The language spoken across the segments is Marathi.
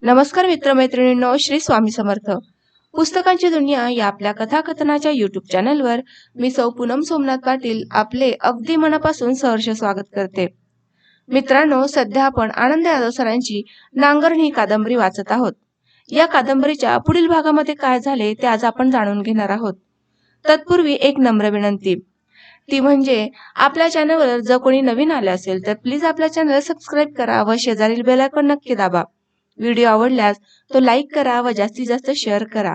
नमस्कार मित्रमैत्रिणींनो, श्री स्वामी समर्थ. पुस्तकांची दुनिया या आपल्या कथाकथनाच्या युट्यूब चॅनलवर मी सौ पूनम सोमनाथ पाटील आपले अगदी मनापासून सहर्ष स्वागत करते. मित्रांनो, सध्या आपण आनंद यादव सरांची नांगरण ही कादंबरी वाचत आहोत. या कादंबरीच्या पुढील भागामध्ये काय झाले ते आज आपण जाणून घेणार आहोत. तत्पूर्वी एक नम्र विनंती, ती म्हणजे आपल्या चॅनलवर जर कोणी नवीन आले असेल तर प्लीज आपल्या चॅनल सबस्क्राईब करा व शेजारील बेल आयकॉन नक्की दाबा. व्हिडिओ आवडल्यास तो लाईक करा व जास्तीत जास्त शेअर करा.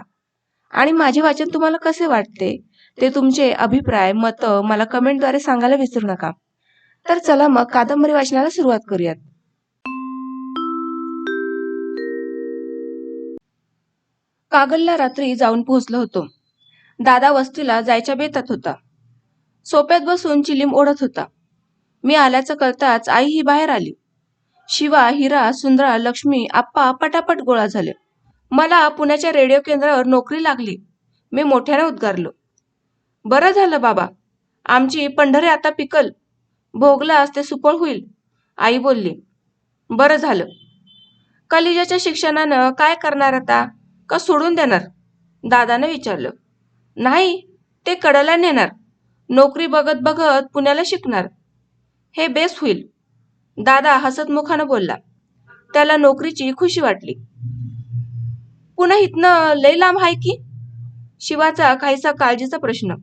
आणि माझे वाचन तुम्हाला कसे वाटते ते तुमचे अभिप्राय मत मला कमेंटद्वारे सांगायला विसरू नका. तर चला मग कादंबरी वाचनाला सुरुवात करूयात. कागलला रात्री जाऊन पोहोचलो होतो. दादा वस्तीला जायच्या बेतात होता. सोप्यात बसून चिलीम ओढत होता. मी आल्याचं कळताच आई ही बाहेर आली. शिवा, हिरा, सुंदरा, लक्ष्मी, आप्पा पटापट गोळा झाले. मला पुण्याच्या रेडिओ केंद्रावर नोकरी लागली. मी मोठ्याने उद्गारलो. बरं झालं बाबा, आमची पंढरी आता पिकल. भोगलास ते सुपळ होईल. आई बोलली. बरं झालं. कॉलेजाच्या शिक्षणानं काय करणार आता, का सोडून देणार? दादाने विचारलं. नाही, ते कडेला नेणार. नोकरी बघत बघत पुण्याला शिकणार. हे बेस होईल. दादा हसत मुखानं बोलला. त्याला नोकरीची खुशी वाटली. पुन्हा इथनं लय लांब आहे की? शिवाचा काहीसा काळजीचा प्रश्न.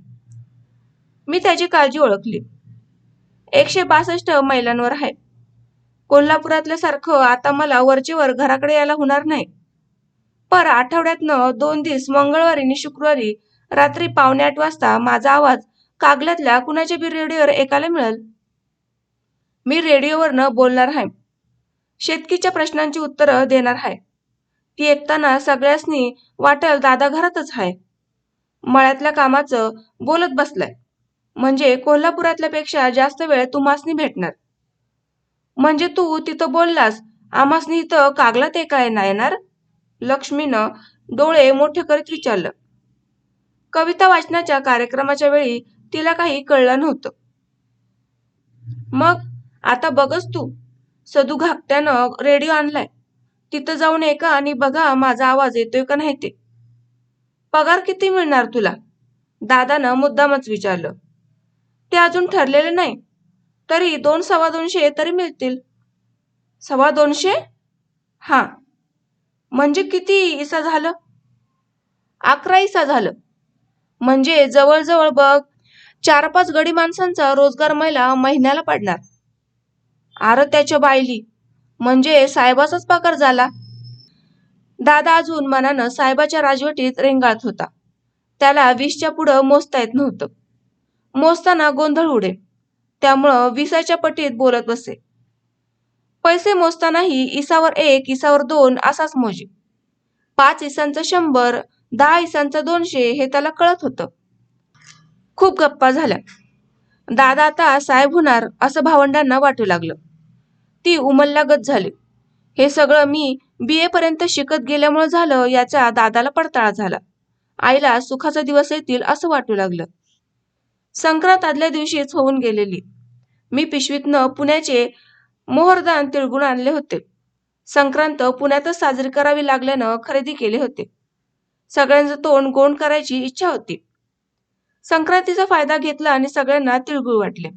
मी त्याची काळजी ओळखली. 162 मैलांवर आहे. कोल्हापुरातल्या सारखं आता मला वरचेवर घराकडे यायला होणार नाही. पर आठवड्यातनं 2 दिवस मंगळवारी आणि शुक्रवारी रात्री 7:45 वाजता माझा आवाज कागलातल्या कुणाच्या बी रेडिओवर ऐकायला मिळेल. मी रेडिओवरनं बोलणार आहे. शेतकीच्या प्रश्नांची उत्तरं देणार आहे. ती ऐकताना सगळ्यांसनी वाटल दादा घरातच आहे. मळ्यातल्या कामाचं बोलत बसलाय. म्हणजे कोल्हापुरातल्यापेक्षा जास्त वेळ तुम्हासनी भेटणार. म्हणजे तू तिथं बोललास, आम्हासनी इथं कागलात ऐकाय नाही येणार? लक्ष्मीनं डोळे मोठे करीत विचारलं. कविता वाचनाच्या कार्यक्रमाच्या वेळी तिला काही कळलं नव्हतं. मग आता बघच तू, सदू घाकट्यानं रेडिओ आणलाय. तिथं जाऊन ऐका आणि बघा माझा आवाज येतोय का नाही ते. पगार किती मिळणार तुला? दादानं मुद्दामच विचारलं. ते अजून ठरलेले नाही. तरी 200-250 तरी मिळतील. 250? हा. म्हणजे किती इसा झालं? 11 इसा झालं. म्हणजे जवळजवळ बघ 4-5 गडी माणसांचा रोजगार महिन्याला पडणार. आर त्याच्या बायली, म्हणजे साहेबाचाच पगार झाला. दादा अजून मनानं साहेबाच्या राजवटीत रेंगाळत होता. त्याला 20च्या पुढं मोजता येत नव्हतं. मोजताना गोंधळ उडे. त्यामुळं 20च्या पटीत बोलत बसे. पैसे मोजतानाही इसावर 1, इसावर 2 असाच मोजे. 5 इसांचं 100, 10 इसांचं 200 हे त्याला कळत होतं. खूप गप्पा झाल्या. दादा आता साहेब होणार असं भावंडांना वाटू लागलं. ती उमलल्यागत झाली. हे सगळं मी BA पर्यंत शिकत गेल्यामुळे झालं याचा दादाला पडताळा झाला. आईला सुखाचा दिवस येतील असं वाटू लागलं. संक्रांत आदल्या दिवशीच होऊन गेलेली. मी पिशवीतनं पुण्याचे मोहरदान तिळगुळ आणले होते. संक्रांत पुण्यातच साजरी करावी लागल्यानं खरेदी केले होते. सगळ्यांचं तोंड गोंड करायची इच्छा होती. संक्रांतीचा फायदा घेतला आणि सगळ्यांना तिळगुळ वाटले.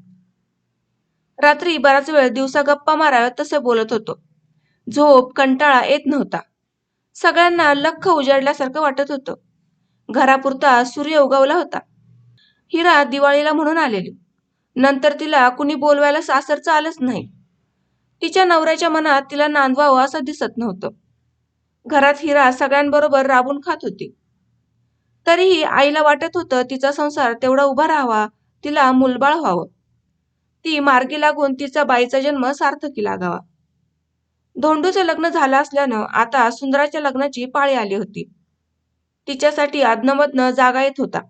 रात्री बराच वेळ दिवसा गप्पा माराव्यात तसे बोलत होतो. झोप कंटाळा येत नव्हता. सगळ्यांना लख्ख उजाडल्यासारखं वाटत होतं. घरापुरता सूर्य उगवला होता. हिरा दिवाळीला म्हणून आलेली. नंतर तिला कुणी बोलवायला सासरचं आलंच नाही. तिच्या नवऱ्याच्या मनात तिला नांदवावं असं दिसत नव्हतं. घरात हिरा सगळ्यांबरोबर राबून खात होती. तरीही आईला वाटत होतं तिचा संसार तेवढा उभा राहावा, तिला मुलबाळ व्हावं. ती मार्गी लागून तिचा बाईचा जन्म सार्थकी लागावा. धोंडूचं लग्न झालं असल्यानं आता सुंदराच्या लग्नाची पाळी आली होती. तिच्यासाठी अधनमधनं जागा येत होता.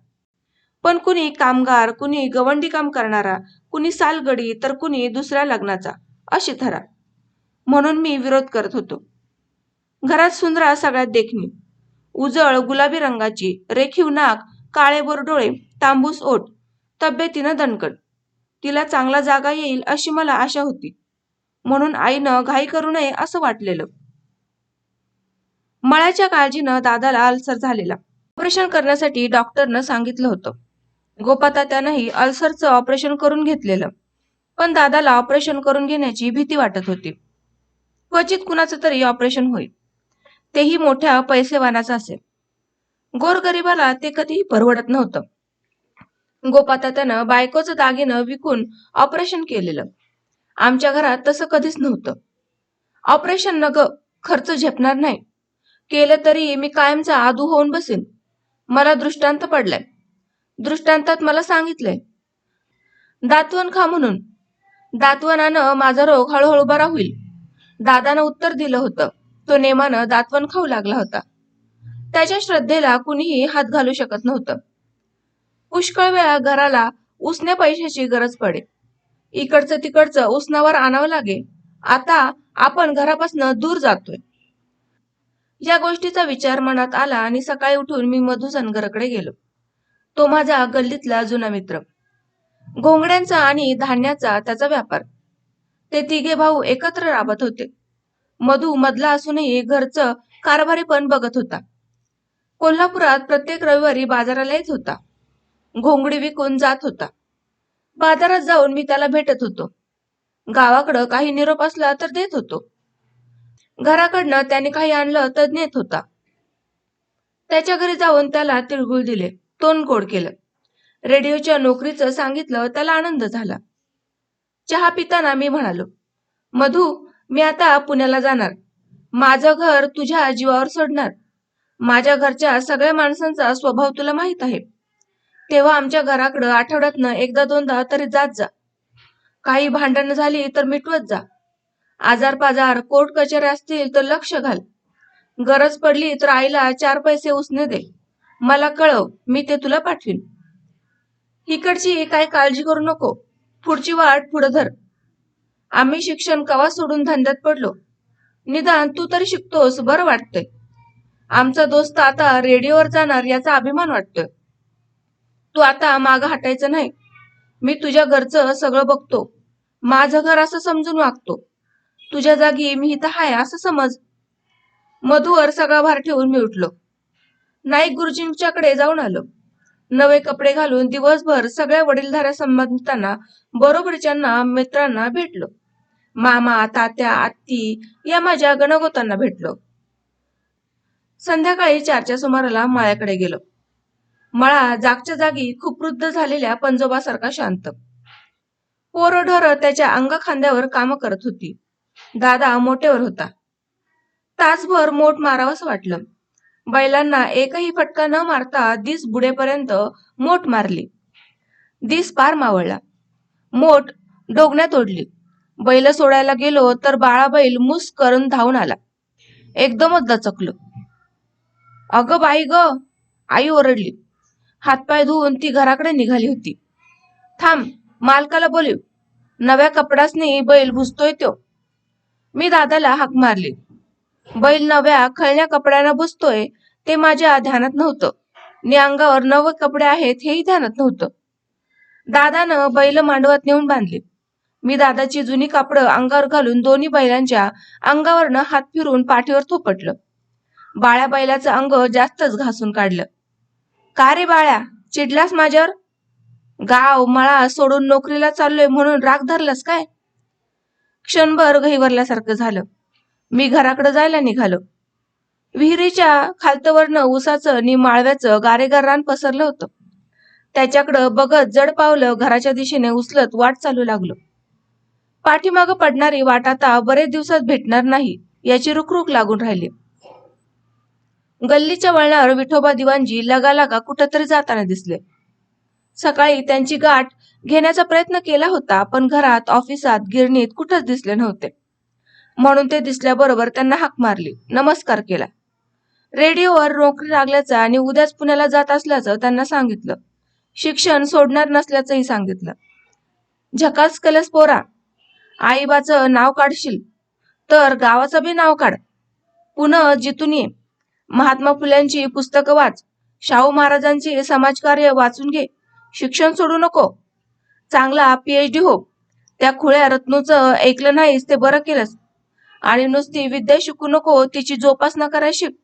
पण कुणी कामगार, कुणी गवंडी काम करणारा, कुणी सालगडी तर कुणी दुसऱ्या लग्नाचा अशी थरा. म्हणून मी विरोध करत होतो. घरात सुंदरा सगळ्यात देखणी. उजळ गुलाबी रंगाची, रेखीव नाक, काळेभोर डोळे, तांबूस ओठ, तब्येतीनं दणकट. तिला चांगला जागा येईल अशी मला आशा होती. म्हणून आईनं घाई करू नये असं वाटलेलं. मळ्याच्या काळजीनं दादाला अल्सर झालेला. ऑपरेशन करण्यासाठी डॉक्टरनं सांगितलं होतं. गोपातात्यानंही अल्सरचं ऑपरेशन करून घेतलेलं, पण दादाला ऑपरेशन करून घेण्याची भीती वाटत होती. क्वचित कुणाचं तरी ऑपरेशन होईल, तेही मोठ्या पैसेवानाचं असेल. गोरगरिबाला ते कधीही परवडत नव्हतं. गोपातात्यानं बायकोचं दागिनं विकून ऑपरेशन केलेलं. आमच्या घरात तसं कधीच नव्हतं. ऑपरेशन न ग, खर्च झेपणार नाही. केलं तरी मी कायमचा आदू होऊन बसेन. मला दृष्टांत पडलाय. दृष्टांतात मला सांगितलंय, दातवन खा म्हणून. दातवनानं माझा रोग हळूहळू बरा होईल. दादानं उत्तर दिलं होतं. तो नेमानं दातवन खाऊ लागला होता. त्याच्या श्रद्धेला कुणीही हात घालू शकत नव्हतं. पुष्कळ वेळा घराला उसने पैशाची गरज पडे. इकडचं तिकडचं उसनावर आणावं लागे. आता आपण घरापासून दूर जातोय. या गोष्टीचा विचार मनात आला आणि सकाळी उठून मी मधुसनगरकडे गेलो. तो माझा गल्लीतला जुना मित्र. घोंगड्यांचा आणि धान्याचा त्याचा व्यापार. ते तिघे भाऊ एकत्र राबत होते. मधू मधला असूनही घरचं कारभारी पण बघत होता. कोल्हापुरात प्रत्येक रविवारी बाजाराला येत होता. घोंगडी विकून जात होता. बाजारात जाऊन मी त्याला भेटत होतो. गावाकडं काही निरोप असला तर देत होतो. घराकडनं त्याने काही आणलं तर नेत होता. त्याच्या घरी जाऊन त्याला तिळगुळ दिले, तोंड गोड केलं. रेडिओच्या नोकरीचं सांगितलं, त्याला आनंद झाला. चहा पिताना मी म्हणालो, मधू, मी आता पुण्याला जाणार. माझं घर तुझ्या जीवावर सोडणार. माझ्या घरच्या सगळ्या माणसांचा स्वभाव तुला माहित आहे. तेव्हा आमच्या घराकडं आठवड्यातनं एकदा दोनदा तरी जात जा. काही भांडणं झाली तर मिटवत जा. आजार पाजार कोर्ट कचेऱ्या असतील तर लक्ष घाल. गरज पडली तर आईला 4 पैसे उसने दे. मला कळव, मी ते तुला पाठवीन. इकडची काही काळजी करू नको. पुढची वाट पुढं धर. आम्ही शिक्षण कवा सोडून धंद्यात पडलो. निदान तू तरी शिकतोस, बरं वाटतंय. आमचा दोस्त आता रेडिओवर जाणार याचा अभिमान वाटतोय. तू आता मागं हटायचं नाही. मी तुझ्या घरचं सगळं बघतो. माझं घर असं समजून वागतो. तुझ्या जागी मी इथं हाय असं समज. मधूवर सगळा भार ठेवून मी उठलो. नाईक गुरुजींच्याकडे जाऊन आलो. नवे कपडे घालून दिवसभर सगळ्या वडीलधाऱ्या संबंधितांना, बरोबरच्यांना, मित्रांना भेटलो. मामा, तात्या, आत्ती या माझ्या गणगोतांना भेटलो. संध्याकाळी 4च्या सुमाराला मळ्याकडे गेलो. मळा जागच्या जागी खूप वृद्ध झालेल्या पंजोबासारखा शांत. पोरढोर त्याच्या अंग खांद्यावर काम करत होती. दादा मोठेवर होता. तासभर मोठ मारावंच वाटलं. बैलांना एकही फटका न मारता दिस बुडेपर्यंत मोठ मारली. दिस पार मावळला. मोठ डोगण्यात ओढली. बैल सोडायला गेलो तर बाळा बैल मुस करून धावून आला. एकदमच दचकलो. अगं बाई ग, आई ओरडली. हातपाय धुवून ती घराकडे निघाली होती. थांब, मालकाला बोलव. नव्या कपडासनी बैल भुसतोय तो. मी दादाला हाक मारली. बैल नव्या खळण्या कपड्यानं भुसतोय ते माझ्या ध्यानात नव्हतं. नि अंगावर नवे कपडे आहेत हेही ध्यानात नव्हतं. दादानं बैल मांडवात नेऊन बांधली. मी दादाची जुनी कापडं अंगावर घालून दोन्ही बैलांच्या अंगावरनं हात फिरून पाठीवर थोपटलं. बाळ्या बैलाचं अंग जास्तच घासून काढलं. का रे बाळ्या, चिडलास माझ्यावर? गाव मळा सोडून नोकरीला चाललोय म्हणून राग धरलास काय? क्षणभर गहिवरल्यासारखं झालं. मी घराकडे जायला निघालो. विहिरीच्या खालतवरनं ऊसाचं नि माळव्याचं गारेगार रान पसरलं होतं. त्याच्याकडं बघत जड पावलं घराच्या दिशेने उचलत वाट चालू लागलो. पाठीमागं पडणारी वाट आता बरेच दिवसात भेटणार नाही याची रुखरुख लागून राहिली. गल्लीच्या वळणावर विठोबा दिवाणजी लगालागा कुठंतरी जाताना दिसले. सकाळी त्यांची गाठ घेण्याचा प्रयत्न केला होता, पण घरात, ऑफिसात, गिरणीत कुठंच दिसले नव्हते. म्हणून ते दिसल्याबरोबर त्यांना हाक मारली, नमस्कार केला. रेडिओवर नोकरी लागल्याचं आणि उद्याच पुण्याला जात असल्याचं त्यांना सांगितलं. शिक्षण सोडणार नसल्याचंही सांगितलं. झकास केलंस पोरा. आईबाचं नाव काढशील तर गावाचं बी नाव काढ. पुन्हा जिथून ये. महात्मा फुल्यांची पुस्तकं वाच. शाहू महाराजांचे समाजकार्य वाचून घे. शिक्षण सोडू नको. चांगला PhD हो. त्या खुळ्या रत्नूचं ऐकलं नाहीस ते बरं केलंस. आणि नुसती विद्या शिकू नको, तिची जोपासना करायला शिक.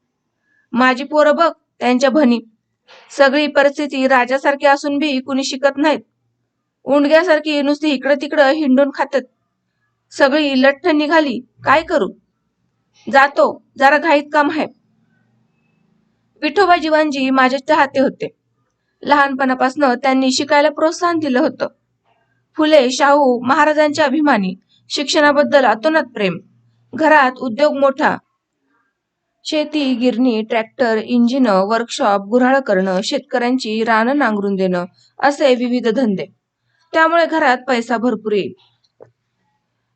माझी पोरं बघ, त्यांच्या भनी. सगळी परिस्थिती राजासारखी असून बी कुणी शिकत नाहीत. उंडग्यासारखी नुसती इकडं तिकडं हिंडून खातात. सगळी लठ्ठ निघाली, काय करू? जातो, जरा घाईत काम आहे. विठोबा जीवनजी माझे चाहते होते. लहानपणापासून त्यांनी शिकायला प्रोत्साहन दिलं होतं. फुले, शाहू महाराजांचे अभिमानी, शिक्षणाबद्दल अतोनात प्रेम. घरात उद्योग मोठा, शेती, गिरणी, ट्रॅक्टर, इंजिन, वर्कशॉप, गुऱ्हाळ करणं, शेतकऱ्यांची रानं नांगरून देणं, असे विविध धंदे. त्यामुळे घरात पैसा भरपूर येईल.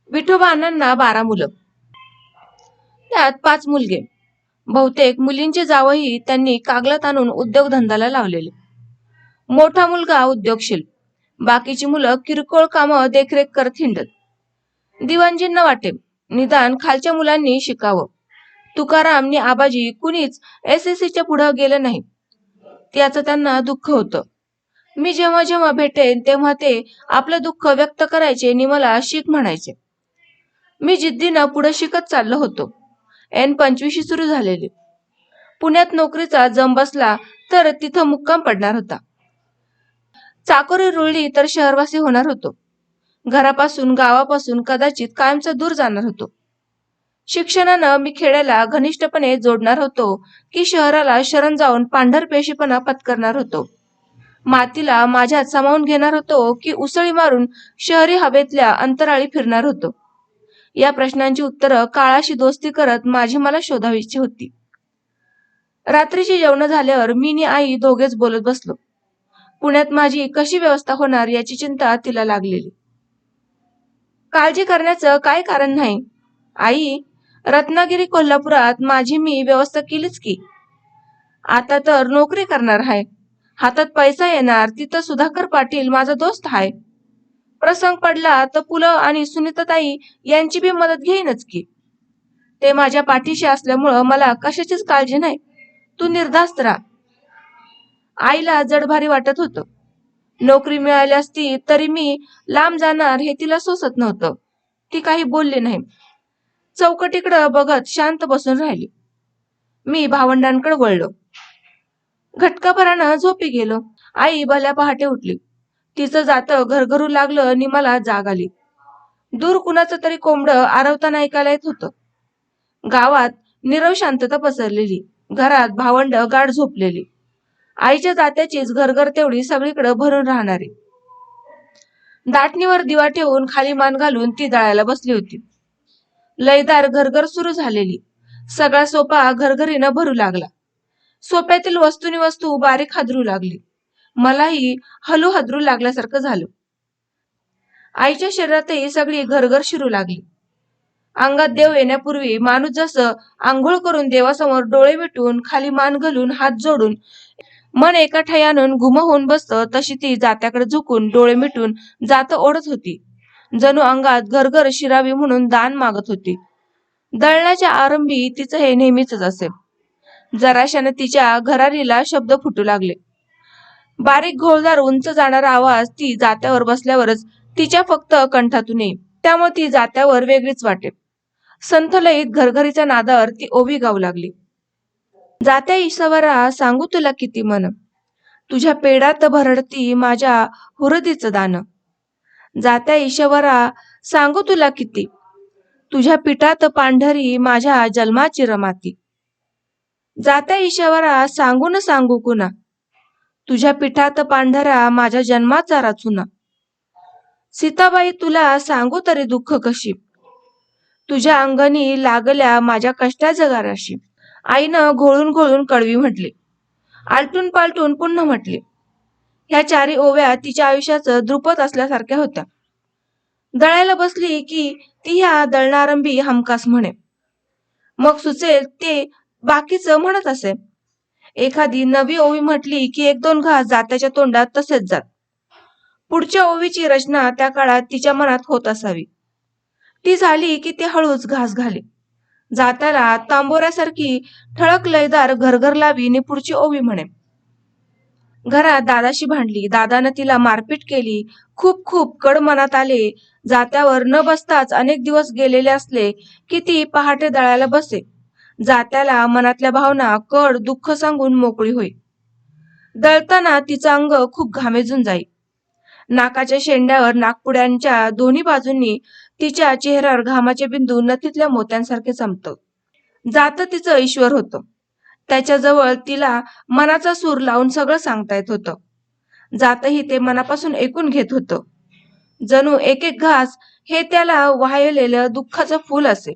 विठोबा अण्णांना 12 मुलं, त्यात 5 मुलगे. बहुतेक मुलींचे जावई त्यांनी कागलात आणून उद्योगधंद्याला लावलेले. मोठा मुलगा उद्योगशील, बाकीची मुलं किरकोळ कामं देखरेख करत हिंडत. दिवाणजींना वाटे, निदान खालच्या मुलांनी शिकावं. तुकाराम नि आबाजी कुणीच SSCच्या पुढं गेलं नाही. त्याचं त्यांना दुःख होतं. मी जेव्हा जेव्हा भेटेन तेव्हा ते आपलं दुःख व्यक्त करायचे आणि मला शिक म्हणायचे. मी जिद्दीनं पुढे शिकत चाललो होतो. N25 सुरू झालेली. पुण्यात नोकरीचा जम बसला तर तिथं मुक्काम पडणार होता. चाकोरी रुळली तर शहरवासी होणार होतो. घरापासून, गावापासून कदाचित कायमचा दूर जाणार होतो. शिक्षणानं मी खेड्याला घनिष्ठपणे जोडणार होतो की शहराला शरण जाऊन पांढरपेशीपणा पत्करणार होतो. मातीला माझ्यात सामावून घेणार होतो की उसळी मारून शहरी हवेतल्या अंतराळी फिरणार होतो. या प्रश्नांची उत्तरं काळाशी दोस्ती करत माझी मला शोधावीची होती. रात्रीची जेवण झाल्यावर मी आणि आई दोघेच बोलत बसलो. पुण्यात माझी कशी व्यवस्था होणार याची चिंता तिला लागलेली. काळजी करण्याचं काय कारण नाही. आई, रत्नागिरी कोल्हापुरात माझी मी व्यवस्था केलीच की. आता तर नोकरी करणार आहे, हातात पैसा येणार. तिथं सुधाकर पाटील माझा दोस्त आहे. प्रसंग पडला तर पुलं आणि सुनीताताई यांची बी मदत घेईनच की. ते माझ्या पाठीशी असल्यामुळं मला कशाचीच काळजी नाही. तू निर्धास्त राहा. आईला जडभारी वाटत होतं. नोकरी मिळाली असती तरी मी लांब जाणार हे तिला सोसत नव्हतं. ती काही बोलली नाही. चौकटीकडं बघत शांत बसून राहिली. मी भावंडांकडे वळलो. घटकाभरानं झोपी गेलो. आई भल्या पहाटे उठली. तिचं जातं घरघरू लागलं आणि मला जाग आली. दूर कुणाचं तरी कोंबडं आरवताना ऐकायला येत होतं. गावात नीरव शांतता पसरलेली. घरात भावंड गाढ झोपलेली. आईच्या जात्याचीच घरघर तेवढी सगळीकडे भरून राहणारी. दाटणीवर दिवा ठेवून खाली मान घालून ती दळायला बसली होती. लयदार घरघर सुरू झालेली. सगळा सोपा घरघरीनं भरू लागला. सोप्यातील वस्तूनी वस्तू बारीक हादरू लागली. मलाही हलू हादरू लागल्यासारखं झालं. आईच्या शरीरातही सगळी घरघर शिरू लागली. अंगात देव येण्यापूर्वी माणूस जसं आंघोळ करून देवासमोर डोळे मिटून खाली मान घालून हात जोडून मन एका ठिकाणून गुम होऊन बसतं, तशी ती जात्याकडे झुकून डोळे मिटून जात ओढत होती. जणू अंगात घरघर शिरावी म्हणून दान मागत होती. दळण्याच्या आरंभी तिचं हे नेहमीच असे. जराशाने तिच्या घरारीला शब्द फुटू लागले. बारीक घोळदार उंच जाणारा आवाज ती जात्यावर बसल्यावरच तिच्या फक्त कंठातून येई. त्यामुळे ती जात्यावर वेगळीच वाटे. संथलयीत घरघरीच्या नादावर ती ओवी गाऊ लागली. जात्या ईश्वरा सांगू तुला किती मन, तुझ्या पेडात भरडती माझ्या हुरदीचं दान. जात्या ईश्वरा सांगू तुला किती, तुझ्या पिठात पांढरी माझ्या जन्माची रमाती. जात्या ईश्वरा सांगून सांगू कुणा, तुझ्या पिठात पांढरा माझ्या जन्माचा राचुना. सीताबाई तुला सांगू तरी दुःख कशी, तुझ्या अंगणी लागल्या माझ्या कष्टाच्या गाराशी. आईनं घोळून घोळून कडवी म्हटली. आलटून पालटून पुन्हा म्हटली. ह्या चारी ओव्या तिच्या आयुष्याचं द्रुपद असल्यासारख्या होत्या. दळायला बसली की ती ह्या दळणारंभी हमखास म्हणे. मग सुचेल ते बाकीचं म्हणत असे. एखादी नवी ओवी म्हटली की 1-2 घास जात्याच्या तोंडात तसेच जात. पुढच्या ओवीची रचना त्या काळात तिच्या मनात होत असावी. ती झाली की ती हळूच घास घाली. जात्याला तांबोऱ्यासारखी ठळक लयदार घरघर लावी आणि पुढची ओवी म्हणे. घरात दादाशी भांडली. दादानं तिला मारपीट केली. खूप खूप कड मनात आले. जात्यावर न बसताच अनेक दिवस गेलेले असले की ती पहाटे दळायला बसे. जात्याला मनातल्या भावना कड दुःख सांगून मोकळी होई. दळताना तिचं अंग खूप घामेजून जाई. नाकाच्या शेंड्यावर नाकपुड्यांच्या दोन्ही बाजूंनी तिच्या चेहऱ्यावर घामाचे बिंदू नथीतल्या मोत्यांसारखे चमकत. जात तिचं ईश्वर होतं. त्याच्याजवळ तिला मनाचा सूर लावून सगळं सांगता येत होतं. जातही ते मनापासून ऐकून घेत होतं. जणू एक एक घास हे त्याला वाहिलेलं दुःखाचं फूल असे.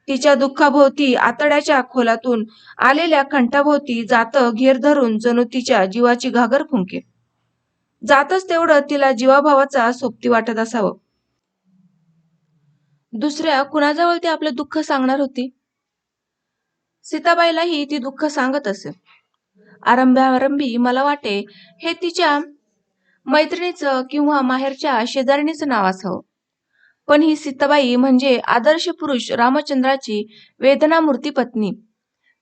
तिच्या दुःखाभोवती आतड्याच्या खोलातून आलेल्या कंठाभोवती जात घेर धरून जणू तिच्या जीवाची घागर फुंके. जातच तेवढं तिला जीवाभावाचा सोबती वाटत असावं. दुसऱ्या कुणाजवळ ती आपलं दुःख सांगणार होती? सीताबाईलाही ती दुःख सांगत असे. आरंभी मला वाटे हे तिच्या मैत्रिणीचं किंवा माहेरच्या शेजारणीचं नाव असावं. पण ही सीताबाई म्हणजे आदर्श पुरुष रामचंद्राची वेदनामूर्ती पत्नी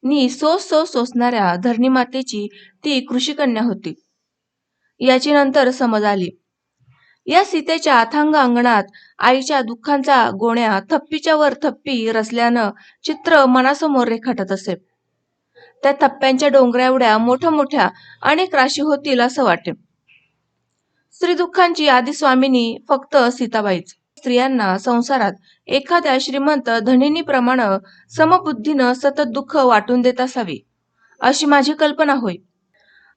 नी सोसणाऱ्या धरणीमातेची ती कृषिकन्या होती. याची नंतर समज आली. या सीतेच्या अथांग अंगणात आईच्या दुःखांचा गोण्या थप्पीच्या वर थप्पी रचल्यानं चित्र मनासमोर रेखाटत असे. त्या थप्प्यांच्या डोंगऱ्या एवढ्या मोठ्या मोठ्या अनेक राशी होतील असं वाटे. स्त्री दुःखांची आदी स्वामिनी फक्त सीताबाईच. स्त्रियांना संसारात एखाद्या श्रीमंत धनिनीप्रमाणे समबुद्धीनं सतत दुःख वाटून देत असावी अशी माझी कल्पना होय.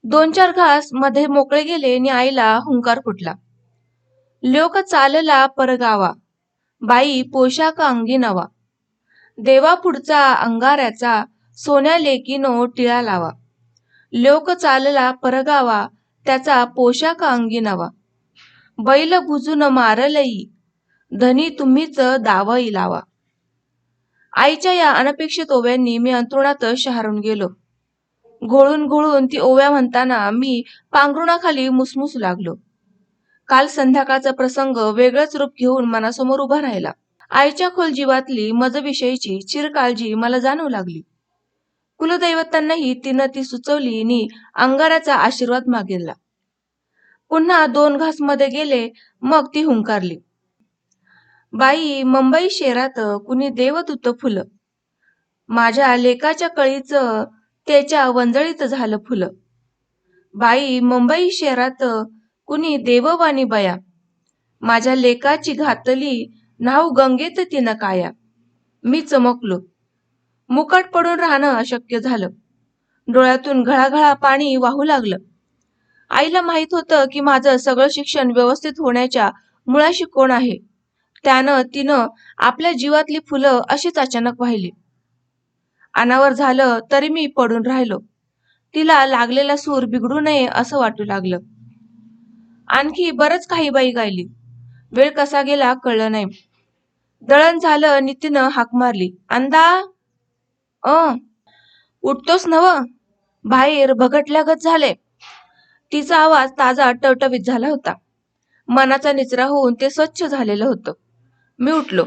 2-4 घास मध्ये मोकळे गेले आणि आईला हुंकार फुटला. लोक चालला परगावा, बाई पोशाख अंगी नवा, देवा पुढचा अंगाऱ्याचा, सोन्या लेकीनो टिळा लावा. लोक चालला परगावा, त्याचा पोशाख अंगी नवा, बैल भुजून मारलई, धनी तुम्हीच दावई लावा. आईच्या या अनपेक्षित ओव्यांनी मी अंतरुणात शहारून गेलो. घोळून घोळून ती ओव्या म्हणताना मी पांघरुणाखाली मुसमुसू लागलो. काल संध्याकाळचा प्रसंग वेगळंच रूप घेऊन मनासमोर उभा राहिला. आईच्या खोल जीवातली मजविषयीची चिरकाळजी मला जाणवू लागली. कुलदैवतांनाही तिनं ती सुचवली आणि अंगाराचा आशीर्वाद मागितला. पुन्हा 2 घास मध्ये गेले, मग ती हुंकारली. बाई मुंबई शहरात कुणी देवदूत फुलं, माझ्या लेकाच्या कळीचं त्याच्या वंजळीत झालं फुलं. बाई मुंबई शहरात कुणी देववाणी बया, माझ्या लेकाची घातली नाव गंगेत तिनं काया. मी चमकलो. मुकाट पडून राहणं अशक्य झालं. डोळ्यातून घळाघळा पाणी वाहू लागलं. आईला माहित होतं की माझं सगळं शिक्षण व्यवस्थित होण्याच्या मुळाशी कोण आहे. त्यानं तिनं आपल्या जीवातली फुलं अशीच अचानक वाहिली. अनावर झालं तरी मी पडून राहिलो. तिला लागलेला सूर बिघडू नये असं वाटू लागलं. आणखी बरंच काही बाई गायली. वेळ कसा गेला कळलं नाही. दळण झालं आणि तिनं हाक मारली, अंदा उठतोस नव? बाहेर भगटल्यागत झाले. तिचा आवाज ताजा टवटवीत झाला होता. मनाचा निचरा होऊन ते स्वच्छ झालेलं होतं. मी उठलो.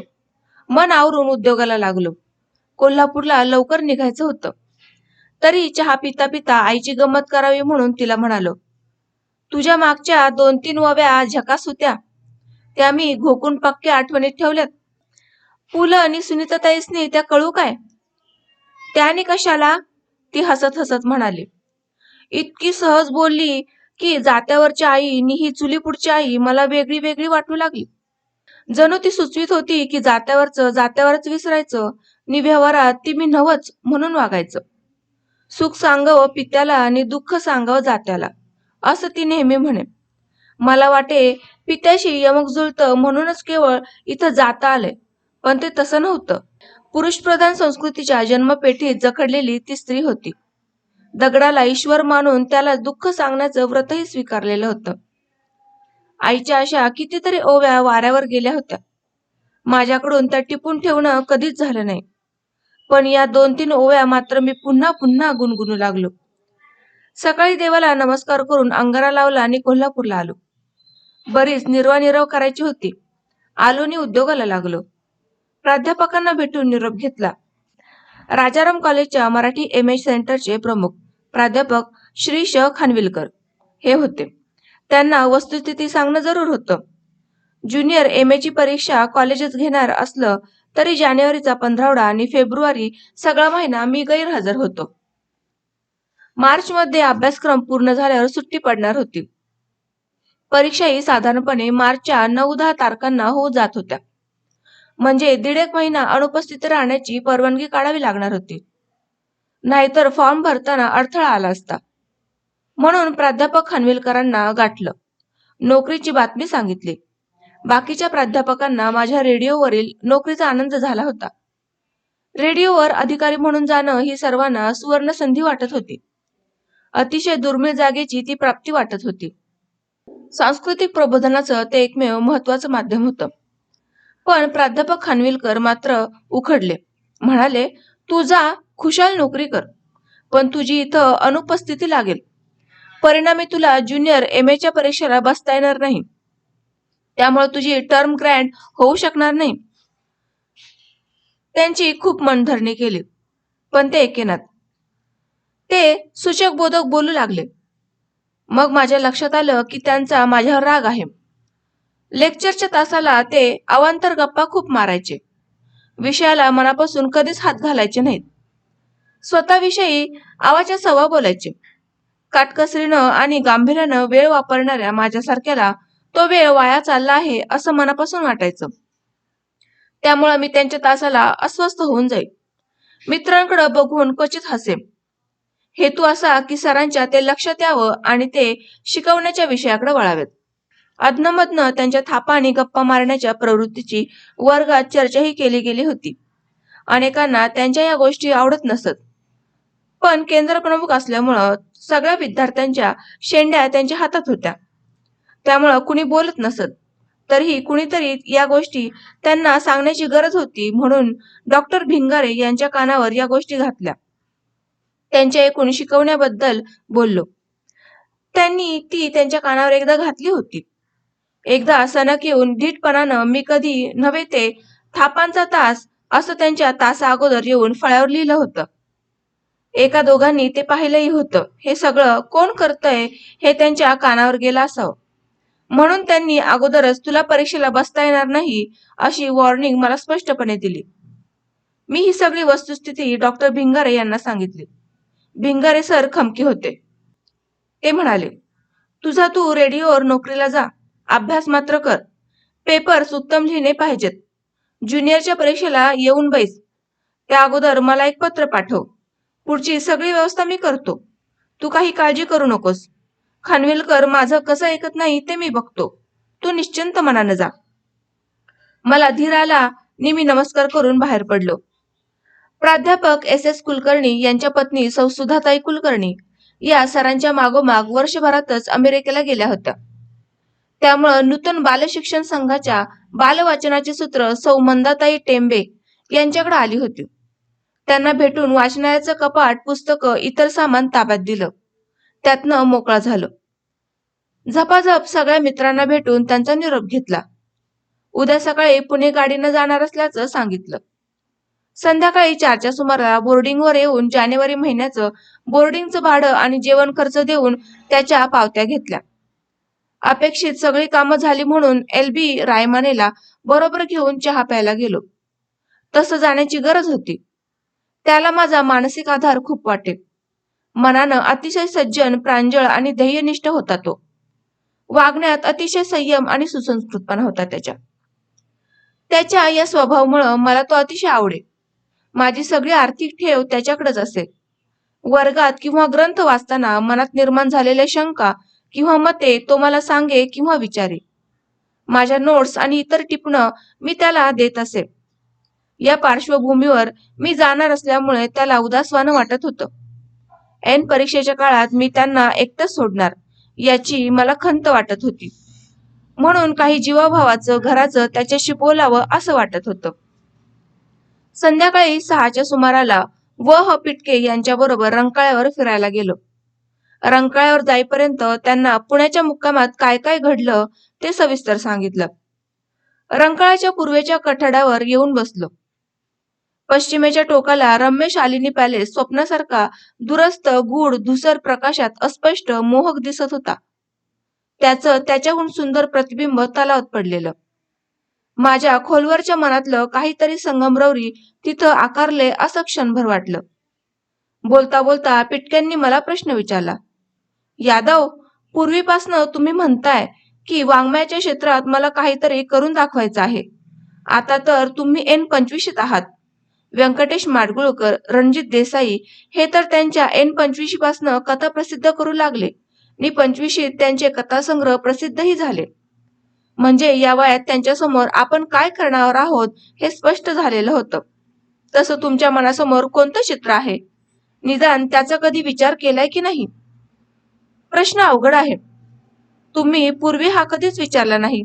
मन आवरून उद्योगाला लागलो. कोल्हापूरला लवकर निघायचं होतं. तरी चहा पिता पिता आईची गंमत करावी म्हणून तिला म्हणालो, तुझ्या मागच्या 2-3 ओव्या झकास होत्या, त्या मी घोकून पक्क्या आठवणीत ठेवल्यात. पुलं आणि सुनीताताईसनी त्या कळू काय? त्याने कशाला? ती हसत हसत म्हणाली. इतकी सहज बोलली की जात्यावरच्या आई आणि ही चुलीपुढची आई मला वेगळी वेगळी वाटू लागली. जणू ती सुचवीत होती की जात्यावरचं जात्यावरच विसरायचं आणि व्यवहारात ती मी नवच म्हणून वागायचं. सुख सांगावं पित्याला आणि दुःख सांगावं जात्याला, असं ती नेहमी म्हणे. मला वाटे पित्याशी यमक जुळतं म्हणूनच केवळ इथं जाता आलंय, पण ते तसं नव्हतं. पुरुषप्रधान संस्कृतीच्या जन्मपेठीत जखडलेली ती स्त्री होती. दगडाला ईश्वर मानून त्याला दुःख सांगण्याचं व्रतही स्वीकारलेलं होतं. आईच्या अशा कितीतरी ओव्या वाऱ्यावर गेल्या होत्या. माझ्याकडून त्या टिपून ठेवणं कधीच झालं नाही. पण या 2-3 ओव्या मात्र मी पुन्हा पुन्हा गुणगुणू लागलो. सकाळी देवाला नमस्कार करून अंगारा लावला आणि कोल्हापूरला आलो. बरीच निर्वानिरव करायची होती. आलो आणि उद्योगाला लागलो. प्राध्यापकांना भेटून निरोप घेतला. राजाराम कॉलेजच्या मराठी MA सेंटरचे प्रमुख प्राध्यापक श्री श. खानविलकर हे होते. त्यांना वस्तुस्थिती सांगणं जरूर होतं. ज्युनियर MA ची परीक्षा कॉलेजच घेणार असलं तरी जानेवारीचा 15 आणि फेब्रुवारी सगळा महिना मी गैरहजर होतो. मार्चमध्ये अभ्यासक्रम पूर्ण झाल्यावर सुट्टी पडणार होती. परीक्षाही साधारणपणे मार्चच्या 9-10 तारखांना होऊ जात होत्या. म्हणजे दीड एक महिना अनुपस्थित राहण्याची परवानगी काढावी लागणार होती. नाहीतर फॉर्म भरताना अडथळा आला असता. म्हणून प्राध्यापक खानविलकरांना गाठलं. नोकरीची बातमी सांगितली. बाकीच्या प्राध्यापकांना माझ्या रेडिओवरील नोकरीचा आनंद झाला होता. रेडिओवर अधिकारी म्हणून जाणं ही सर्वांना सुवर्ण संधी वाटत होती. अतिशय दुर्मिळ जागेची ती प्राप्ती वाटत होती. सांस्कृतिक प्रबोधनाचं ते एकमेव महत्वाचं माध्यम होतं. पण प्राध्यापक खानविलकर मात्र उखडले. म्हणाले, तू जा, खुशाल नोकरी कर, पण तुझी इथं अनुपस्थिती लागेल. परिणामी तुला ज्युनियर MA परीक्षेला बसता येणार नाही. त्यामुळे तुझी टर्म ग्रँट होऊ शकणार नाही. त्यांची खूप मनधरणी केली, पण ते ऐकेनात. ते सूचक बोधक बोलू लागले. मग माझ्या लक्षात आलं की त्यांचा माझ्यावर राग आहे. लेक्चरच्या तासाला ते अवांतर गप्पा खूप मारायचे. विषयाला मनापासून कधीच हात घालायचे नाहीत. स्वतःविषयी आवाच्या सवा बोलायचे. काटकसरीनं आणि गांभीर्यानं वेळ वापरणाऱ्या माझ्यासारख्याला तो वेळ वाया चालला आहे असं मनापासून वाटायचं. त्यामुळे मी त्यांच्या तासाला अस्वस्थ होऊन जाई. मित्रांकडे बघून क्वचित हसे. हेतू असा की सरांच्या ते लक्षात यावं आणि ते शिकवण्याच्या विषयाकडे वळावेत. अधनमधनं त्यांच्या थापा आणि गप्पा मारण्याच्या प्रवृत्तीची वर्गात चर्चाही केली गेली होती. अनेकांना त्यांच्या या गोष्टी आवडत नसत. पण केंद्रप्रमुख असल्यामुळं सगळ्या विद्यार्थ्यांच्या शेंड्या त्यांच्या हातात होत्या. त्यामुळं कुणी बोलत नसत. तरीही कुणीतरी या गोष्टी त्यांना सांगण्याची गरज होती, म्हणून डॉक्टर भिंगारे यांच्या कानावर या गोष्टी घातल्या. त्यांच्या एकूण शिकवण्याबद्दल बोललो. त्यांनी ती त्यांच्या कानावर एकदा घातली होती. एकदा सनक येऊन धीटपणानं मी कधी नव्हे ते थापांचा तास असं त्यांच्या तासा अगोदर येऊन फळ्यावर लिहिलं होतं. एका दोघांनी ते पाहिलंही होतं. हे सगळं कोण करतंय हे त्यांच्या कानावर गेलं असावं. म्हणून त्यांनी अगोदरच तुला परीक्षेला बसता येणार नाही अशी वॉर्निंग मला स्पष्टपणे दिली. मी ही सगळी वस्तुस्थिती डॉक्टर भिंगारे यांना सांगितली. भिंगारे सर खमकी होते. ते म्हणाले, तुझा तू रेडिओवर नोकरीला जा, अभ्यास मात्र कर. पेपर्स उत्तम लिहिणे पाहिजेत. ज्युनियरच्या परीक्षेला येऊन बैस. त्या अगोदर मला एक पत्र पाठव. पुढची सगळी व्यवस्था मी करतो. तू काही काळजी करू नकोस. खानविलकर माझं कसं ऐकत नाही ते मी बघतो. तू निश्चिंत मनानं जा. मला धीर आला नि मी नमस्कार करून बाहेर पडलो. प्राध्यापक SS कुलकर्णी यांच्या पत्नी सौ सुधाताई कुलकर्णी या सरांच्या मागोमाग वर्षभरातच अमेरिकेला गेल्या होत्या. त्यामुळं नूतन बालशिक्षण संघाच्या बालवाचनाचे सूत्र सौ मंदाताई टेंबे यांच्याकडे आली होती. त्यांना भेटून वाचनालयाचं कपाट, पुस्तकं, इतर सामान ताब्यात दिलं. त्यातनं मोकळा झालो. झपाझप सगळ्या मित्रांना भेटून त्यांचा निरोप घेतला. उद्या सकाळी पुणे गाडीनं जाणार असल्याचं सांगितलं. संध्याकाळी 4च्या सुमाराला बोर्डिंगवर येऊन जानेवारी महिन्याचं बोर्डिंगचं भाडं आणि जेवण खर्च देऊन त्याच्या पावत्या घेतल्या. अपेक्षित सगळी कामं झाली म्हणून LB रायमानेला बरोबर घेऊन चहा प्यायला गेलो. तसं जाण्याची गरज होती. त्याला माझा मानसिक आधार खूप वाटे. मनानं अतिशय सज्जन, प्रांजळ आणि ध्येयनिष्ठ होता तो. वागण्यात अतिशय संयम आणि सुसंस्कृतपणा होता त्याच्या या स्वभावामुळं मला तो अतिशय आवडे. माझी सगळी आर्थिक ठेव त्याच्याकडेच असे. वर्गात किंवा ग्रंथ वाचताना मनात निर्माण झालेल्या शंका किंवा मते तो मला सांगे किंवा विचारे. माझ्या नोट्स आणि इतर टिपणं मी त्याला देत असे. या पार्श्वभूमीवर मी जाणार असल्यामुळे त्याला उदासवाणं वाटत होतं. ऐन परीक्षेच्या काळात मी त्यांना एकटंच सोडणार याची मला खंत वाटत होती. म्हणून काही जीवाभावाचं घराचं त्याच्याशी बोलावं असं वाटत होतं. संध्याकाळी 6च्या सुमाराला W. पिटके यांच्याबरोबर रंकाळ्यावर फिरायला गेलो. रंकाळ्यावर जाईपर्यंत त्यांना पुण्याच्या मुक्कामात काय काय घडलं ते सविस्तर सांगितलं. रंकाळ्याच्या पूर्वेच्या कठड्यावर येऊन बसलो. पश्चिमेच्या टोकाला रम्य शालिनी पॅलेस स्वप्नासारखा दुरस्त गूढ धुसर प्रकाशात अस्पष्ट मोहक दिसत होता. त्याच्याहून सुंदर प्रतिबिंब तलावात पडलेलं. माझ्या खोलवरच्या मनातलं काहीतरी संगमरवरी तिथं आकारले असं क्षणभर वाटलं. बोलता बोलता पिटक्यांनी मला प्रश्न विचारला. यादव, पूर्वीपासनं तुम्ही म्हणताय की वाङ्मयाच्या क्षेत्रात मला काहीतरी करून दाखवायचं आहे. आता तर तुम्ही N25 आहात. व्यंकटेश माडगुळकर, रणजित देसाई हे तर त्यांच्या N25 पासनं कथा प्रसिद्ध करू लागले आणि 25 त्यांचे कथासंग्रह प्रसिद्धही झाले. म्हणजे या वयात त्यांच्यासमोर आपण काय करणार आहोत हे स्पष्ट झालेलं होतं. तसं तुमच्या मनासमोर कोणतं चित्र आहे? निदान त्याचा कधी विचार केलाय की नाही? प्रश्न अवघड आहे. तुम्ही पूर्वी हा कधीच विचारला नाही.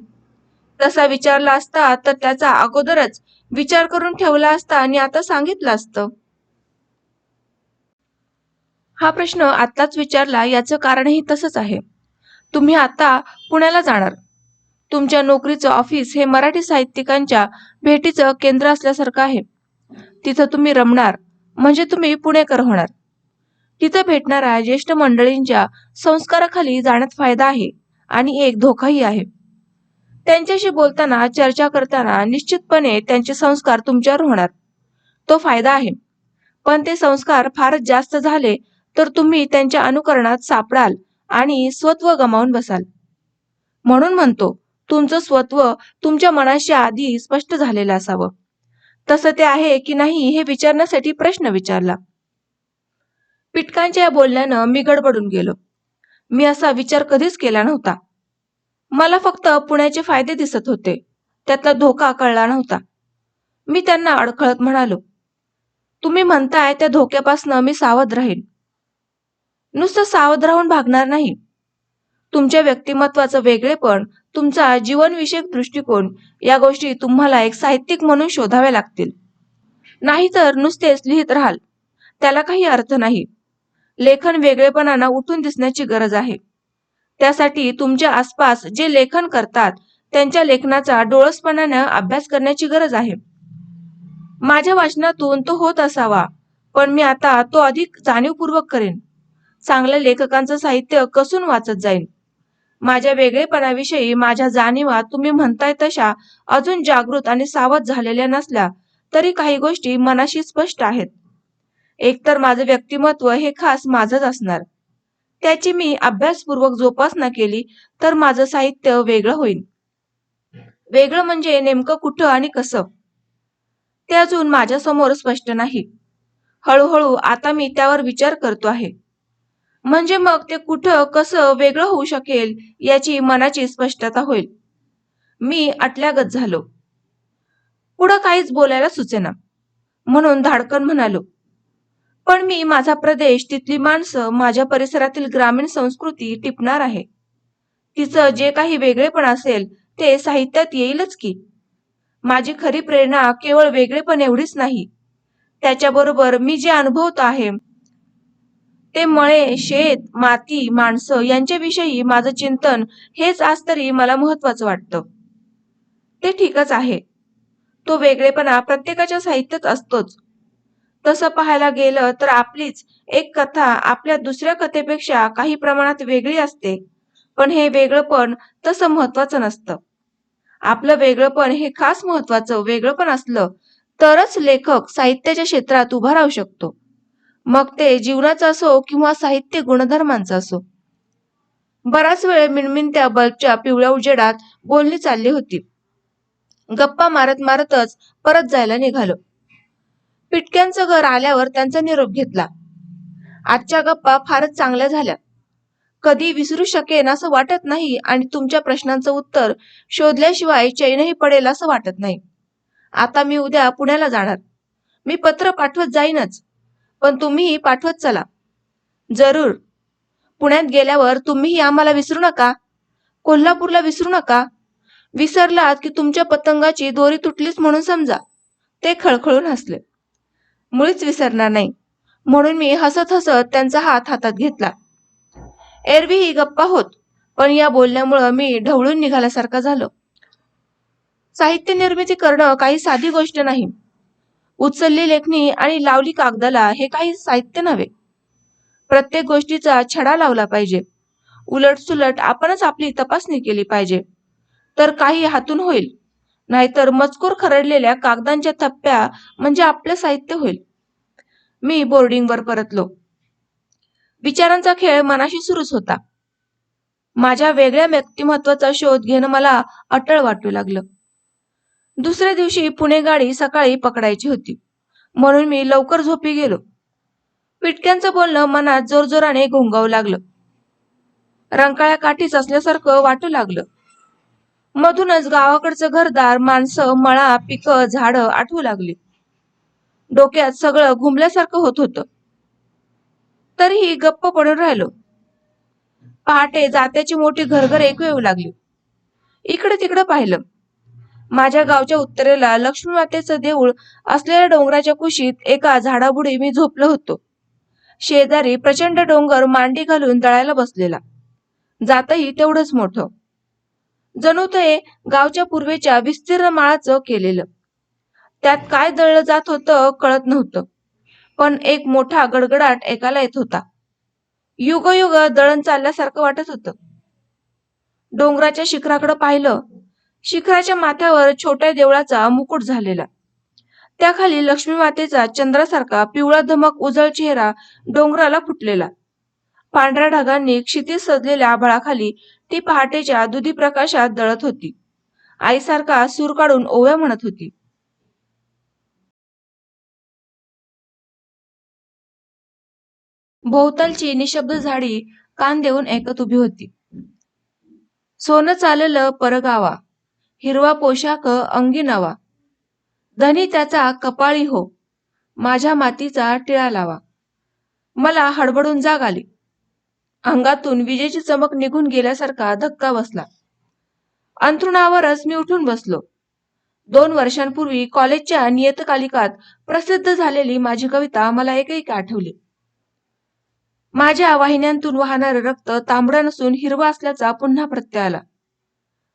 तसा विचारला असता तर त्याचा अगोदरच विचार करून ठेवला असता आणि आता सांगितलं असतं. हा प्रश्न आत्ताच विचारला याचं कारणही तसंच आहे. तुम्ही आता पुण्याला जाणार. तुमच्या नोकरीचं ऑफिस हे मराठी साहित्यिकांच्या भेटीचं केंद्र असल्यासारखं आहे. तिथं तुम्ही रमणार म्हणजे तुम्ही पुणेकर होणार. तिथं भेटणाऱ्या ज्येष्ठ मंडळींच्या संस्काराखाली जाण्यात फायदा आहे आणि एक धोकाही आहे. त्यांच्याशी बोलताना, चर्चा करताना निश्चितपणे त्यांचे संस्कार तुमच्यावर होणार. तो फायदा आहे. पण ते संस्कार फारच जास्त झाले तर तुम्ही त्यांच्या अनुकरणात सापडाल आणि स्वत्व गमावून बसाल. म्हणून म्हणतो, तुमचं स्वत्व तुमच्या मनाशी आधी स्पष्ट झालेलं असावं. तसं ते आहे की नाही हे विचारण्यासाठी प्रश्न विचारला. पिटकांच्या या बोलण्यानं मी गडबडून गेलो. मी असा विचार कधीच केला नव्हता. मला फक्त पुण्याचे फायदे दिसत होते, त्यातला धोका कळला नव्हता. मी त्यांना अडखळत म्हणालो, तुम्ही म्हणताय त्या धोक्यापासनं मी सावध राहीन. नुसतं सावध राहून भागणार नाही. तुमच्या व्यक्तिमत्वाचं वेगळेपण, तुमचा जीवनविषयक दृष्टिकोन या गोष्टी तुम्हाला एक साहित्यिक म्हणून शोधाव्या लागतील. नाहीतर नुसतेच लिहित राहाल, त्याला काही अर्थ नाही. लेखन वेगळेपणानं उठून दिसण्याची गरज आहे. त्यासाठी तुमच्या आसपास जे लेखन करतात त्यांच्या लेखनाचा डोळसपणानं अभ्यास करण्याची गरज आहे. माझ्या वाचनातून तो होत असावा, पण मी आता तो अधिक जाणीवपूर्वक करेन. चांगल्या लेखकांचं साहित्य कसून वाचत जाईन. माझ्या वेगळेपणाविषयी माझ्या जाणीवा तुम्ही म्हणताय तशा अजून जागृत आणि सावध झालेल्या नसल्या तरी काही गोष्टी मनाशी स्पष्ट आहेत. एकतर माझं व्यक्तिमत्व हे खास माझंच असणार. त्याची मी अभ्यासपूर्वक जोपासना केली तर माझं साहित्य वेगळं होईल. वेगळं म्हणजे नेमकं कुठं आणि कसं ते अजून माझ्या समोर स्पष्ट नाही. हळूहळू आता मी त्यावर विचार करतो आहे. म्हणजे मग ते कुठं कसं वेगळं होऊ शकेल याची मनाची स्पष्टता होईल. मी आटल्यागत झालो. पुढं काहीच बोलायला सुचेना. म्हणून धाडकन म्हणालो, पण मी माझा प्रदेश, तिथली माणसं, माझ्या परिसरातील ग्रामीण संस्कृती टिपणार आहे. तिचं जे काही वेगळेपण असेल ते साहित्यात येईलच की. माझी खरी प्रेरणा केवळ वेगळेपण एवढीच नाही. त्याच्याबरोबर मी जे अनुभवतो आहे ते मळे, शेत, माती, माणसं यांच्याविषयी माझं चिंतन हेच आज तरी मला महत्वाचं वाटतं. ते ठीकच आहे. तो वेगळेपणा प्रत्येकाच्या साहित्यात असतोच. तसं पाहायला गेलं तर आपलीच एक कथा आपल्या दुसऱ्या कथेपेक्षा काही प्रमाणात वेगळी असते, पण हे वेगळंपण तसं महत्वाचं नसतं. आपलं वेगळंपण हे खास महत्वाचं वेगळंपण असलं तरच लेखक साहित्याच्या क्षेत्रात उभा राहू शकतो. मग ते जीवनाचं असो किंवा साहित्य गुणधर्मांचं असो. बराच वेळ मिणमिणत्या बल्बच्या पिवळ्या उजेडात बोलणी चालली होती. गप्पा मारत मारतच परत जायला निघालो. पिटक्यांचं घर आल्यावर त्यांचा निरोप घेतला. आजच्या गप्पा फारच चांगल्या झाल्या. कधी विसरू शकेन असं वाटत नाही आणि तुमच्या प्रश्नांचं उत्तर शोधल्याशिवाय चैनही पडेल असं वाटत नाही. आता मी उद्या पुण्याला जाणार. मी पत्र पाठवत जाईनच, पण तुम्हीही पाठवत चला. जरूर. पुण्यात गेल्यावर तुम्हीही आम्हाला विसरू नका. कोल्हापूरला विसरू नका. विसरलात की तुमच्या पतंगाची दोरी तुटलीच म्हणून समजा. ते खळखळून हसले. मुळीच विसरणार नाही, म्हणून मी हसत हसत त्यांचा हात हातात घेतला. एरवी ही गप्पा होत, पण या बोलण्यामुळं मी ढवळून निघाल्यासारखा झालो. साहित्य निर्मिती करणं काही साधी गोष्ट नाही. उचलली लेखणी आणि लावली कागदाला हे काही साहित्य नव्हे. प्रत्येक गोष्टीचा छडा लावला पाहिजे. उलट सुलट आपणच आपली तपासणी केली पाहिजे, तर काही हातून होईल. नाहीतर मजकूर खरडलेल्या कागदांच्या थप्प्या म्हणजे आपलं साहित्य होईल. मी बोर्डिंगवर परतलो. विचारांचा खेळ मनाशी सुरूच होता. माझ्या वेगळ्या व्यक्तिमत्वाचा शोध घेणं मला अटळ वाटू लागलं. दुसऱ्या दिवशी पुणे गाडी सकाळी पकडायची होती, म्हणून मी लवकर झोपी गेलो. पिटक्यांचं बोलणं मनात जोरजोराने घोंगावू लागलं. रंकाळ्या काठीच असल्यासारखं वाटू लागलं. मधूनच गावाकडचं घरदार, माणसं, मळा, पिकं, झाडं आठवू लागली. डोक्यात सगळं घुमल्यासारखं होत होतं. तरीही गप्प पडून राहिलो. पहाटे जात्याची मोठी घरघर ऐकू येऊ लागली. इकडे तिकडे पाहिलं. माझ्या गावच्या उत्तरेला लक्ष्मी मातेचं देऊळ असलेल्या डोंगराच्या कुशीत एका झाडाबुडी मी झोपलो होतो. शेजारी प्रचंड डोंगर मांडी घालून दळायला बसलेला. जातही तेवढंच मोठं. जणू ते गावच्या पूर्वेच्या विस्तीर्ण माळाचं केलेलं. त्यात काय दळलं जात होतं कळत नव्हतं, पण एक मोठा गडगडाट ऐकायला येत होता. युगयुग दळण चालल्यासारखं वाटत होतं. डोंगराच्या शिखराकडे पाहिलं. शिखराच्या माथ्यावर छोट्या देवळाचा मुकुट झालेला. त्याखाली लक्ष्मी मातेचा चंद्रासारखा पिवळा धमक उजळ चेहरा डोंगराला फुटलेला. पांढऱ्या ढगांनी क्षितिज सजलेल्या आभाळाखाली ती पहाटेच्या दुधी प्रकाशात दळत होती. आईसारखा सूर काढून ओव्या म्हणत होती. भोवतालची निशब्द झाडी कान देऊन ऐकत उभी होती. सोनं चाललं परगावा, हिरवा पोशाख अंगी नवा. धनी त्याचा कपाळी हो, माझ्या मातीचा टिळा लावा. मला हडबडून जाग आली. अंगातून विजेची चमक निघून गेल्यासारखा धक्का बसला. अंथरुणावरच मी उठून बसलो. 2 वर्षांपूर्वी कॉलेजच्या नियतकालिकात प्रसिद्ध झालेली माझी कविता मला एकैक आठवली. माझ्या वाहिन्यांतून वाहणारं रक्त तांबडं नसून हिरवं असल्याचा पुन्हा प्रत्यय आला.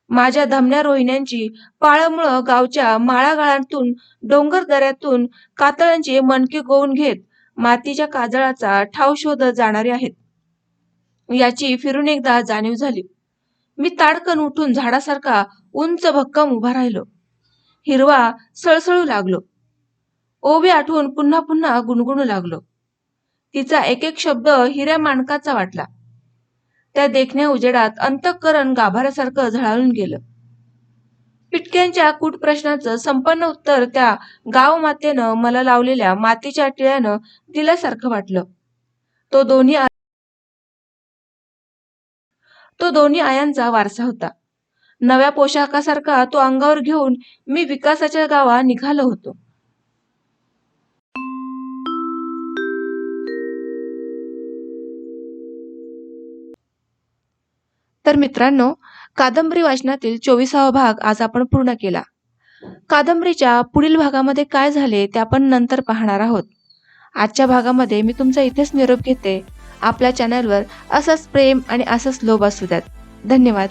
माझ्या धमन्या रोहिण्यांची पाळमुळं गावच्या माळागाळांतून, डोंगर दऱ्यातून कातळांचे मणके गोवून घेत मातीच्या काजळाचा ठाव शोधत जाणारे आहेत, याची फिरून एकदा जाणीव झाली. मी ताडकन उठून झाडासारखा उंच भक्कम उभा राहिलो. हिरवा सळसळू लागलो. ओवी आठवून पुन्हा पुन्हा गुणगुणू लागलो. तिचा एक एक शब्द हिऱ्या माणकाचा वाटला. त्या देखण्या उजेडात अंतःकरण गाभाऱ्यासारखं झळाळून गेलं. पिटक्यांच्या कूट प्रश्नाचं संपन्न उत्तर त्या गावमातेनं मला लावलेल्या मातीच्या टिळ्यानं दिल्यासारखं वाटलं. तो दोन्ही आयांचा वारसा होता. नव्या पोशाखासारखा तो अंगावर घेऊन मी विकासाच्या गावा निघालो होतो. तर मित्रांनो, कादंबरी वाचनातील 24वा भाग आज आपण पूर्ण केला. कादंबरीच्या पुढील भागामध्ये काय झाले ते आपण नंतर पाहणार आहोत. आजच्या भागामध्ये मी तुमचा इथेच निरोप घेते. आपल्या चॅनलवर असंच प्रेम आणि असंच लोभ असू द्यात. धन्यवाद.